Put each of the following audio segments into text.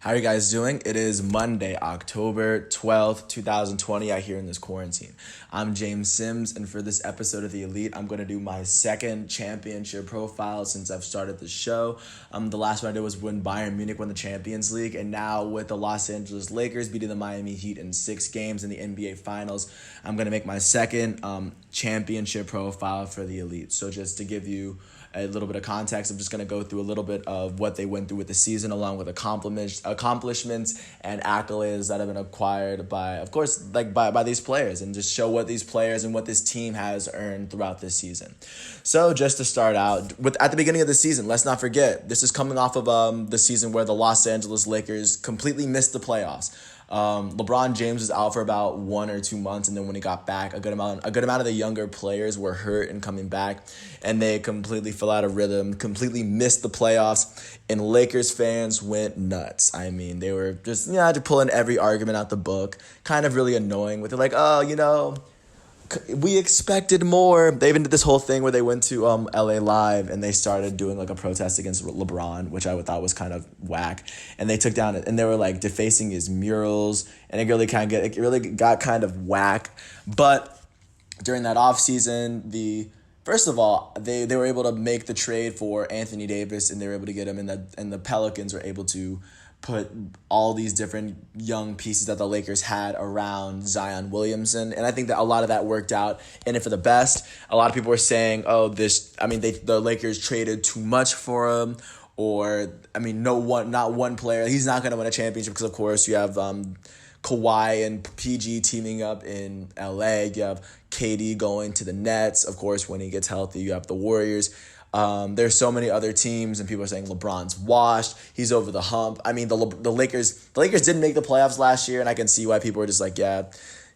How are you guys doing? It is Monday, October 12th, 2020, out here in this quarantine. I'm James Sims, and for this episode of The Elite, I'm going to do my second championship profile since I've started the show. The last one I did was when Bayern Munich won the Champions League, and now with the Los Angeles Lakers beating the Miami Heat in 6 games in the NBA Finals, I'm going to make my second championship profile for The Elite. So just to give you a little bit of context, I'm just going to go through a little bit of what they went through with the season, along with accomplishments and accolades that have been acquired by, of course, by these players, and just show what these players and what this team has earned throughout this season. So just to start out, at the beginning of the season, let's not forget, this is coming off of the season where the Los Angeles Lakers completely missed the playoffs. LeBron James was out for about 1 or 2 months, and then when he got back, a good amount of the younger players were hurt and coming back, and they completely fell out of rhythm, completely missed the playoffs, and Lakers fans went nuts. I mean, they were just pulling every argument out the book, kind of really annoying. With it, like, we expected more. They even did this whole thing where they went to LA Live and they started doing like a protest against LeBron, which I thought was kind of whack. And they took down and they were like defacing his murals, and it really got kind of whack. But during that offseason, first of all, they were able to make the trade for Anthony Davis, and they were able to get him, and the Pelicans were able to put all these different young pieces that the Lakers had around Zion Williamson. And I think that a lot of that worked out in it for the best. A lot of people were saying, the Lakers traded too much for him, or, not one player. He's not going to win a championship because, of course, you have Kawhi and PG teaming up in LA. You have KD going to the Nets. Of course, when he gets healthy, you have the Warriors. There's so many other teams, and people are saying LeBron's washed. He's over the hump. I mean, the Lakers didn't make the playoffs last year, and I can see why people are just like, yeah,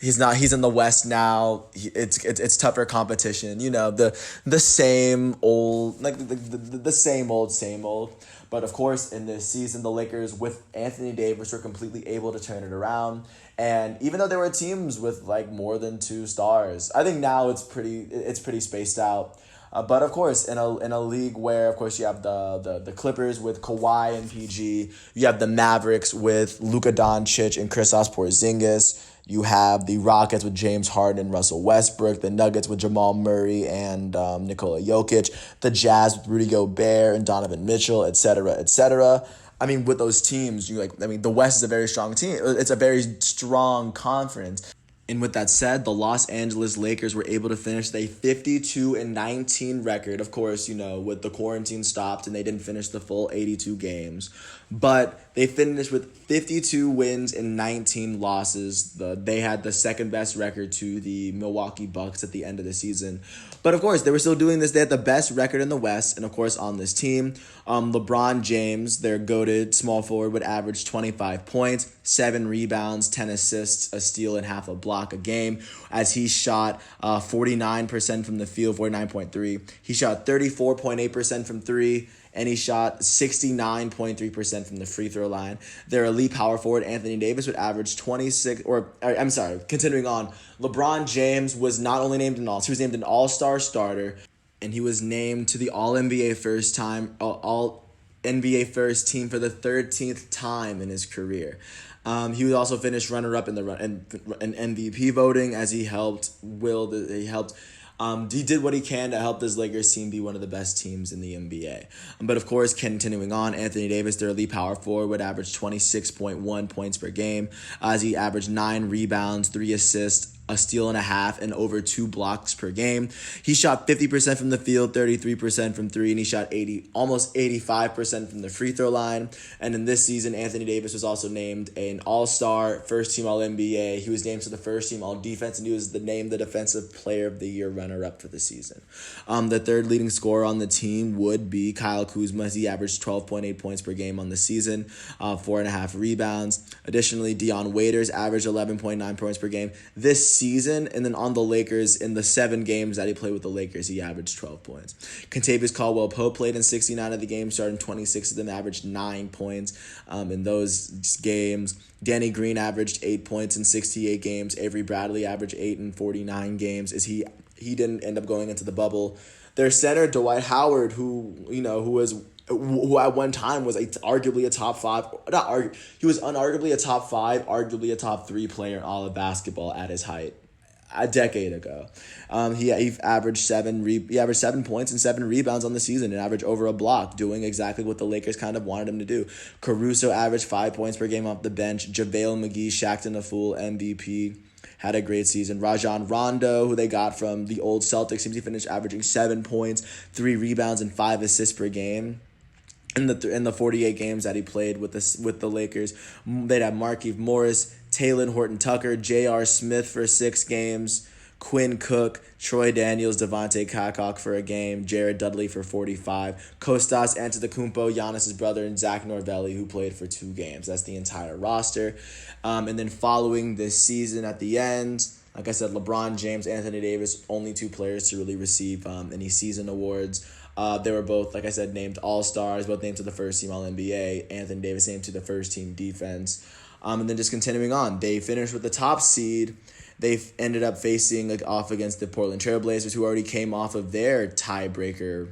he's not. He's in the West now. It's tougher competition. You know, the same old, like the same old. But of course, in this season, the Lakers with Anthony Davis were completely able to turn it around. And even though there were teams with like more than 2 stars, I think now it's pretty spaced out. But of course, in a league where, of course, you have the Clippers with Kawhi and PG, you have the Mavericks with Luka Doncic and Kristaps Porzingis, you have the Rockets with James Harden and Russell Westbrook, the Nuggets with Jamal Murray and Nikola Jokic, the Jazz with Rudy Gobert and Donovan Mitchell, etc., etc. I mean, with those teams, the West is a very strong team. It's a very strong conference. And with that said, the Los Angeles Lakers were able to finish a 52-19 record. Of course, with the quarantine stopped and they didn't finish the full 82 games. But they finished with 52 wins and 19 losses. They had the second best record to the Milwaukee Bucks at the end of the season. But of course, they were still doing this. They had the best record in the West. And of course, on this team, LeBron James, their goated small forward, would average 25 points, 7 rebounds, 10 assists, a steal, and half a block a game, as he shot 49% from the field, 49.3. He shot 34.8% from 3, and he shot 69.3% from the free throw line. Their elite power forward, Anthony Davis, would average continuing on. LeBron James was not only named he was named an all-star starter, and he was named to the All-NBA All-NBA first team for the 13th time in his career. He would also finish runner-up in MVP voting, as he did what he can to help this Lakers team be one of the best teams in the NBA. But of course, continuing on, Anthony Davis, their elite power forward, would average 26.1 points per game, as he averaged 9 rebounds, 3 assists, a steal and a half, and over 2 blocks per game. He shot 50% from the field, 33% from 3, and he shot almost 85% from the free throw line. And in this season, Anthony Davis was also named an All-Star, first-team All-NBA. He was named to the first-team All-Defense, and he was named the Defensive Player of the Year runner-up for the season. The third leading scorer on the team would be Kyle Kuzma, as he averaged 12.8 points per game on the season, 4.5 rebounds. Additionally, Dion Waiters averaged 11.9 points per game this season, and then on the Lakers, in the 7 games that he played with the Lakers, he averaged 12 points. Kentavious Caldwell-Pope played in 69 of the games, starting 26 of them, averaged 9 points in those games. Danny Green averaged 8 points in 68 games. Avery Bradley averaged 8 in 49 games, as he didn't end up going into the bubble. Their center, Dwight Howard, who who at one time was arguably a top five, he was unarguably a top five, arguably a top three player in all of basketball at his height a decade ago. He averaged 7 points and 7 rebounds on the season and averaged over a block, doing exactly what the Lakers kind of wanted him to do. Caruso averaged 5 points per game off the bench. JaVale McGee, Shaqtin' a Fool, MVP, had a great season. Rajon Rondo, who they got from the old Celtics, seems he finished averaging 7 points, 3 rebounds, and 5 assists per game. In the 48 games that he played with the Lakers. They'd have Markieff Morris, Talen Horton-Tucker, J.R. Smith for 6 games, Quinn Cook, Troy Daniels, Devontae Cacok for a game, Jared Dudley for 45, Kostas Antetokounmpo, Giannis's brother, and Zach Novelli, who played for 2 games. That's the entire roster. And then following this season at the end, like I said, LeBron James, Anthony Davis, only 2 players to really receive any season awards. They were both, like I said, named All-Stars, both named to the first team All-NBA. Anthony Davis named to the first team defense. And then just continuing on, they finished with the top seed. They ended up facing off against the Portland Trailblazers, who already came off of their tiebreaker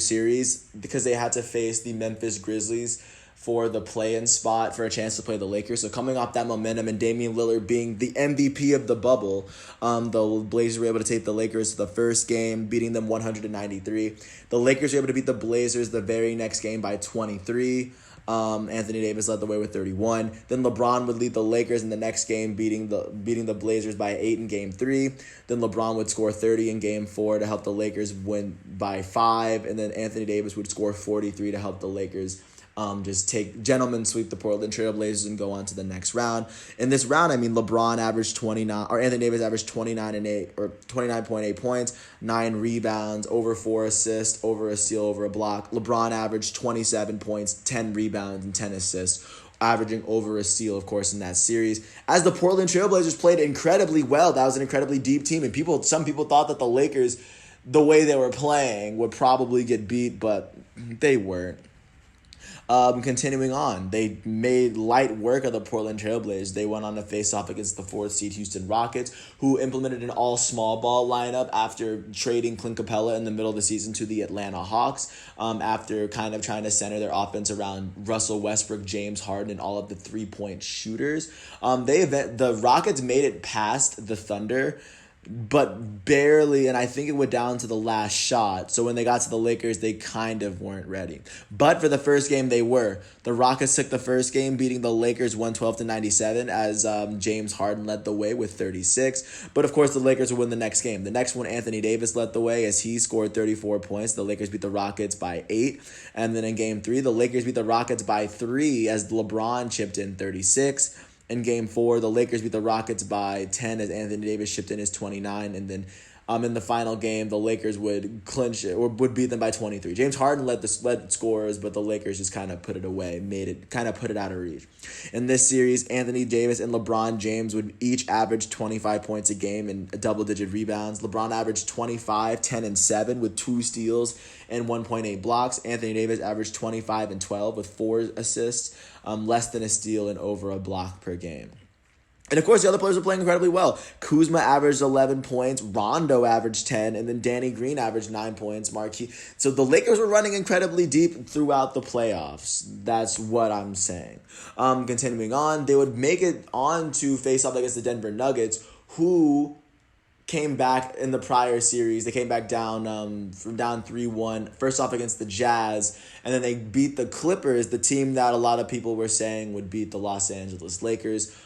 series because they had to face the Memphis Grizzlies for the play-in spot for a chance to play the Lakers. So coming off that momentum and Damian Lillard being the MVP of the bubble, the Blazers were able to take the Lakers to the first game, beating them 193. The Lakers were able to beat the Blazers the very next game by 23. Anthony Davis led the way with 31. Then LeBron would lead the Lakers in the next game, beating the Blazers by 8 in Game 3. Then LeBron would score 30 in Game 4 to help the Lakers win by 5. And then Anthony Davis would score 43 to help the Lakers just gentlemen sweep the Portland Trailblazers and go on to the next round. In this round, LeBron averaged 29, or Anthony Davis averaged 29.8 points, 9 rebounds, over 4 assists, over a steal, over a block. LeBron averaged 27 points, 10 rebounds, and 10 assists, averaging over a steal, of course, in that series. As the Portland Trailblazers played incredibly well, that was an incredibly deep team, and some people thought that the Lakers, the way they were playing, would probably get beat, but they weren't. Continuing on, they made light work of the Portland Trailblazers. They went on to face off against the 4th seed Houston Rockets, who implemented an all small ball lineup after trading Clint Capella in the middle of the season to the Atlanta Hawks, after kind of trying to center their offense around Russell Westbrook, James Harden, and all of the 3-point shooters. The Rockets made it past the Thunder, but barely, and I think it went down to the last shot. So when they got to the Lakers, they kind of weren't ready. But for the first game, they were. The Rockets took the first game, beating the Lakers 112-97 as James Harden led the way with 36. But of course, the Lakers would win the next game. The next one, Anthony Davis led the way as he scored 34 points. The Lakers beat the Rockets by 8. And then in Game 3, the Lakers beat the Rockets by 3 as LeBron chipped in 36. In Game 4, the Lakers beat the Rockets by 10 as Anthony Davis chipped in his 29. And then in the final game, the Lakers would clinch it or would beat them by 23. James Harden led scores, but the Lakers just kind of put it away, put it out of reach. In this series, Anthony Davis and LeBron James would each average 25 points a game and double-digit rebounds. LeBron averaged 25, 10, and 7 with 2 steals and 1.8 blocks. Anthony Davis averaged 25 and 12 with 4 assists, less than a steal and over a block per game. And of course, the other players were playing incredibly well. Kuzma averaged 11 points, Rondo averaged 10, and then Danny Green averaged 9 points. So the Lakers were running incredibly deep throughout the playoffs. That's what I'm saying. Continuing on, they would make it on to face off against the Denver Nuggets, who came back in the prior series. They came back down from down 3-1, first off against the Jazz, and then they beat the Clippers, the team that a lot of people were saying would beat the Los Angeles Lakers.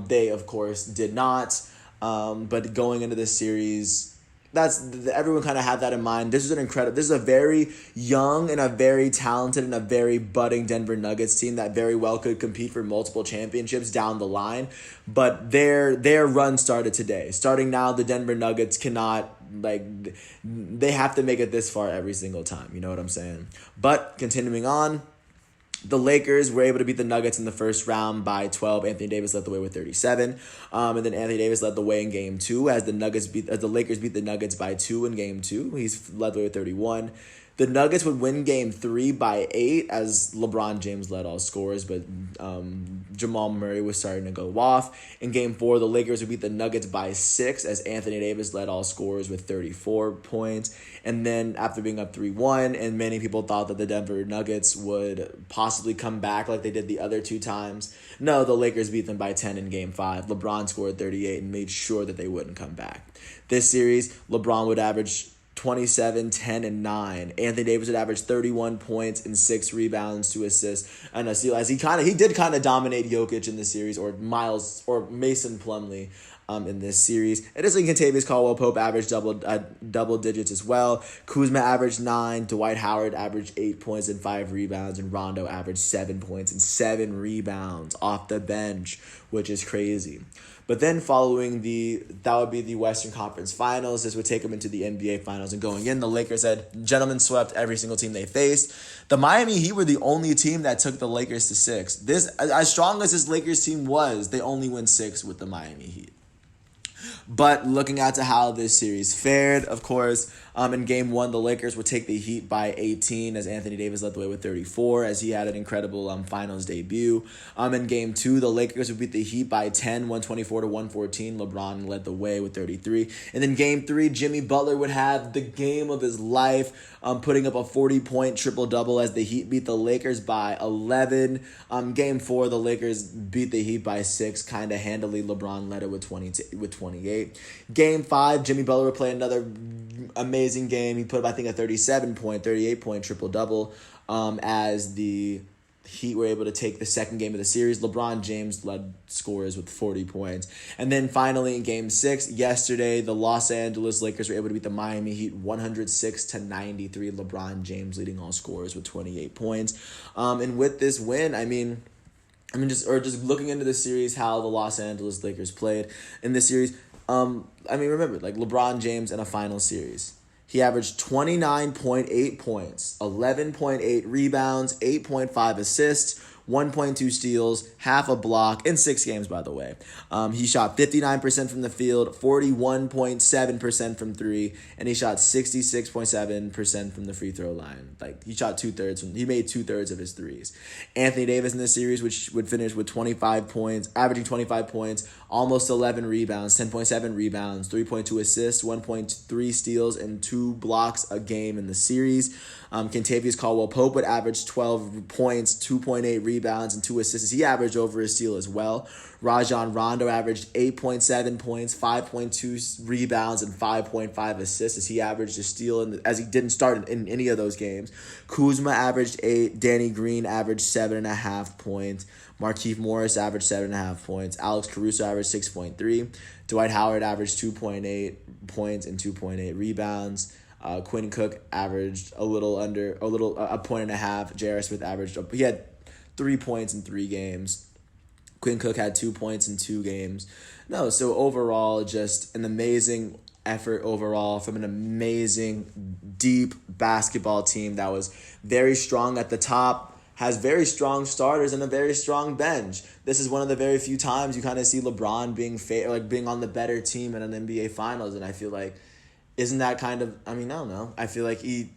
They, of course, did not. But going into this series, everyone kind of had that in mind. This is a very young and a very talented and a very budding Denver Nuggets team that very well could compete for multiple championships down the line. But their run started today. Starting now, the Denver Nuggets cannot, they have to make it this far every single time. You know what I'm saying? But continuing on, the Lakers were able to beat the Nuggets in the first round by 12. Anthony Davis led the way with 37. And then Anthony Davis led the way in Game 2 as the Lakers beat the Nuggets by 2 in Game 2. He's led the way with 31. The Nuggets would win game 3 by 8 as LeBron James led all scorers, but Jamal Murray was starting to go off. In game 4, the Lakers would beat the Nuggets by 6 as Anthony Davis led all scorers with 34 points. And then after being up 3-1, and many people thought that the Denver Nuggets would possibly come back like they did the other 2 times. No, the Lakers beat them by 10 in game 5. LeBron scored 38 and made sure that they wouldn't come back. This series, LeBron would average 27, 10, and 9. Anthony Davis would average 31 points and 6 rebounds, 2 assists, and a steal. As he did dominate Jokic in the series, or Mason Plumlee in this series. Additionally, Kentavious Caldwell-Pope averaged double digits as well. Kuzma averaged 9. Dwight Howard averaged 8 points and 5 rebounds, and Rondo averaged 7 points and 7 rebounds off the bench, which is crazy. But then following that would be the Western Conference Finals. This would take them into the NBA Finals. And going in, the Lakers had gentlemen swept every single team they faced. The Miami Heat were the only team that took the Lakers to 6. This, as strong as this Lakers team was, they only win 6 with the Miami Heat. But looking at to how this series fared, of course, in Game 1, the Lakers would take the Heat by 18 as Anthony Davis led the way with 34 as he had an incredible finals debut. In Game 2, the Lakers would beat the Heat by 10, 124-114. LeBron led the way with 33. And then Game 3, Jimmy Butler would have the game of his life, putting up a 40-point triple-double as the Heat beat the Lakers by 11. Game 4, the Lakers beat the Heat by 6, kind of handily. LeBron led it with 28. Game 5, Jimmy Butler would play another amazing game. He put up, I think, a 38-point triple-double as the Heat were able to take the second game of the series. LeBron James led scorers with 40 points. And then finally in Game 6, yesterday, the Los Angeles Lakers were able to beat the Miami Heat 106-93. LeBron James leading all scorers with 28 points. And with this win, just looking into the series, how the Los Angeles Lakers played in this series. Remember, like LeBron James in a final series. He averaged 29.8 points, 11.8 rebounds, 8.5 assists, 1.2 steals, half a block in 6 games, by the way. He shot 59% from the field, 41.7% from 3, and he shot 66.7% from the free throw line. Like, he shot he made 2/3 of his threes. Anthony Davis in this series, which would finish with 25 points, averaging 25 points, almost 11 rebounds, 10.7 rebounds, 3.2 assists, 1.3 steals, and 2 blocks a game in the series. Kentavious Caldwell-Pope would average 12 points, 2.8 rebounds, and 2 assists. He averaged over a steal as well. Rajon Rondo averaged 8.7 points, 5.2 rebounds, and 5.5 assists as he averaged a steal as he didn't start in any of those games. Kuzma averaged 8. Danny Green averaged 7.5 points. Markieff Morris averaged 7.5 points. Alex Caruso averaged 6.3. Dwight Howard averaged 2.8 points and 2.8 rebounds. Quinn Cook averaged a point and a half. J.R. Smith he had 3 points in 3 games. Quinn Cook had 2 points in 2 games. So overall, just an amazing effort overall from an amazing, deep basketball team that was very strong at the top, has very strong starters and a very strong bench. This is one of the very few times you kind of see LeBron being on the better team in an NBA Finals, and I feel like, isn't that kind of, I don't know. I feel like he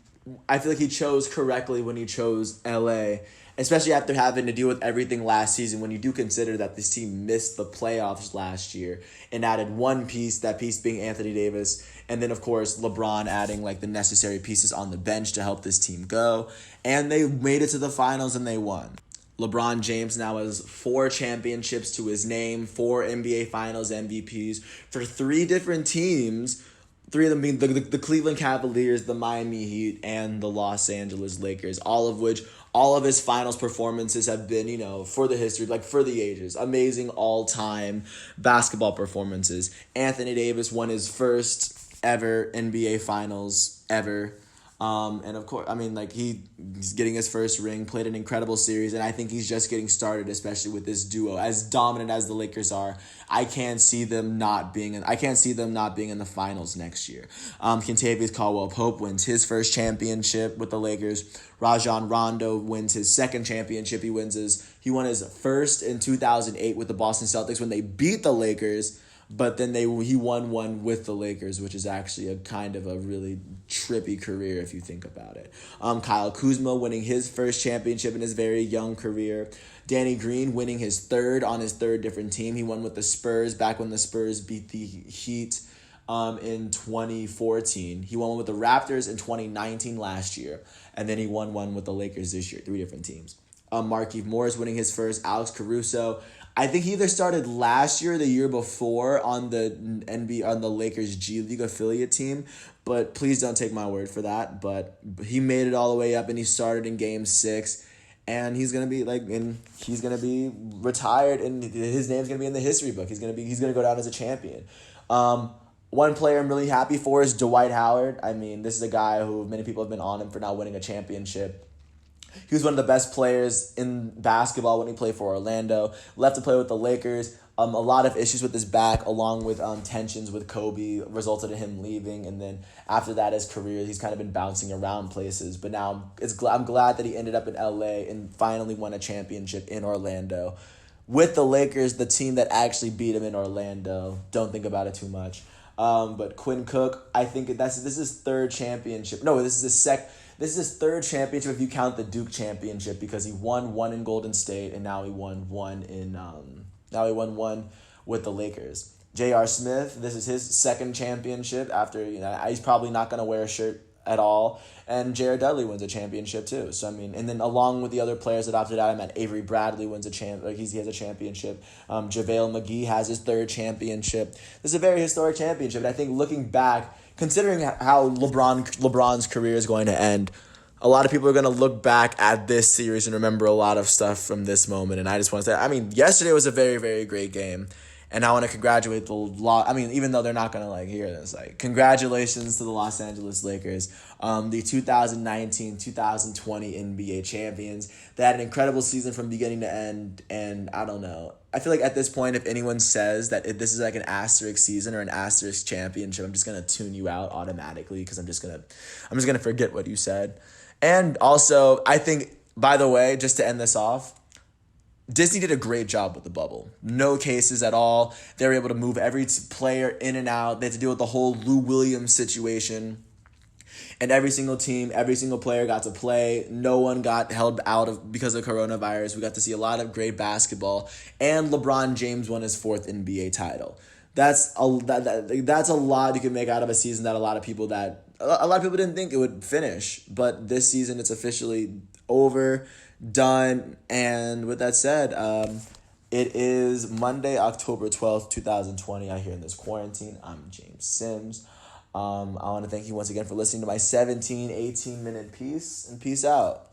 chose correctly when he chose LA, especially after having to deal with everything last season, when you do consider that this team missed the playoffs last year and added one piece, that piece being Anthony Davis, and then, of course, LeBron adding like the necessary pieces on the bench to help this team go. And they made it to the finals and they won. LeBron James now has 4 championships to his name, 4 NBA Finals MVPs for 3 different teams. 3 of them being the Cleveland Cavaliers, the Miami Heat, and the Los Angeles Lakers, all of his finals performances have been, for the history, like for the ages. Amazing all-time basketball performances. Anthony Davis won his first ever NBA Finals ever. And of course, he's getting his first ring, played an incredible series, and I think he's just getting started, especially with this duo. As dominant as the Lakers are, I can't see them not being in the finals next year. Kentavious Caldwell-Pope wins his first championship with the Lakers. Rajon Rondo wins his second championship. He won his first in 2008 with the Boston Celtics when they beat the Lakers But then he won one with the Lakers, which is actually a kind of a really trippy career if you think about it. Kyle Kuzma winning his first championship in his very young career. Danny Green winning his third on his third different team. He won with the Spurs back when the Spurs beat the Heat in 2014. He won one with the Raptors in 2019 last year. And then he won one with the Lakers this year, 3 different teams. Markieff Morris winning his first. Alex Caruso, I think he either started last year or the year before on the Lakers G League affiliate team, but please don't take my word for that. But he made it all the way up, and he started in Game 6, and he's gonna be retired, and his name's gonna be in the history book. He's gonna go down as a champion. One player I'm really happy for is Dwight Howard. I mean, this is a guy who many people have been on him for not winning a championship. He was one of the best players in basketball when he played for Orlando. Left to play with the Lakers. A lot of issues with his back, along with tensions with Kobe, resulted in him leaving. And then after that, his career, he's kind of been bouncing around places. But now I'm glad that he ended up in LA and finally won a championship in Orlando. With the Lakers, the team that actually beat him in Orlando. Don't think about it too much. But Quinn Cook, I think this is his third championship. No, this is his third championship if you count the Duke championship, because he won one in Golden State and now he won one with the Lakers. J.R. Smith, this is his second championship after, he's probably not going to wear a shirt at all. And Jared Dudley wins a championship too. So, I mean, and then along with the other players that opted out, Avery Bradley wins he has a championship. JaVale McGee has his third championship. This is a very historic championship. And I think looking back, considering how LeBron's career is going to end, a lot of people are going to look back at this series and remember a lot of stuff from this moment. And I just want to say, yesterday was a very, very great game. And I want to congratulate even though they're not going to hear this, congratulations to the Los Angeles Lakers, the 2019-2020 NBA champions. They had an incredible season from beginning to end, and I don't know. I feel like at this point, if anyone says that this is an asterisk season or an asterisk championship, I'm just going to tune you out automatically, because I'm just going to forget what you said. And also, I think, by the way, just to end this off, Disney did a great job with the bubble. No cases at all. They were able to move every player in and out. They had to deal with the whole Lou Williams situation. And every single team, every single player got to play. No one got held out because of coronavirus. We got to see a lot of great basketball. And LeBron James won his 4th NBA title. That's a lot you can make out of a season that a lot of people didn't think it would finish. But this season, it's officially over, done. And with that said, it is Monday, October 12th, 2020. I here in this quarantine. I'm James Sims. I want to thank you once again for listening to my 18-minute piece, and peace out.